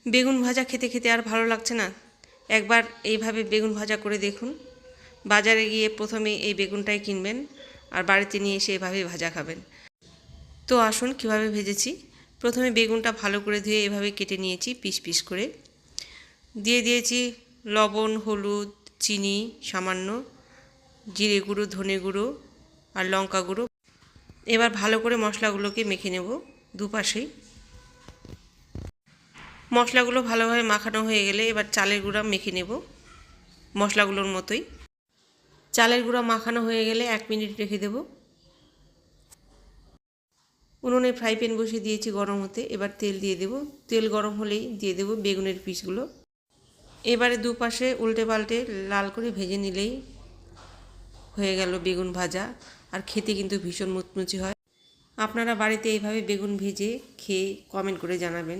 বেগুন ভাজা খেতে খেতে আর ভালো লাগছে না, একবার এইভাবে বেগুন ভাজা করে দেখুন। বাজারে গিয়ে প্রথমে এই বেগুনটাই কিনবেন আর বাড়িতে নিয়ে এসে এভাবেই ভাজা খাবেন। তো আসুন কিভাবে ভেজেছি। প্রথমে বেগুনটা ভালো করে ধুয়ে এভাবে কেটে নিয়েছি পিস পিস করে। দিয়ে দিয়েছি লবণ, হলুদ, চিনি সামান্য, জিরে গুঁড়ো, ধনে গুঁড়ো আর লঙ্কা গুঁড়ো। এবার ভালো করে মশলাগুলোকে মেখে নেব দুপাশেই। মশলাগুলো ভালোভাবে মাখানো হয়ে গেলে এবার চালের গুঁড়া মেখে নেব মশলাগুলোর মতোই। চালের গুঁড়া মাখানো হয়ে গেলে 1 মিনিট রেখে দেব। উনুনে ফ্রাই প্যান বসিয়ে দিয়েছি গরম হতে। এবার তেল দিয়ে দেব। তেল গরম হলেই দিয়ে দেব বেগুনের পিসগুলো। এবারে দুপাশে উল্টে পাল্টে লাল করে ভেজে নিলেই হয়ে গেল বেগুন ভাজা। আর খেতে কিন্তু ভীষণ মুচমুচে হয়। আপনারা বাড়িতে এইভাবে বেগুন ভেজে খেয়ে কমেন্ট করে জানাবেন।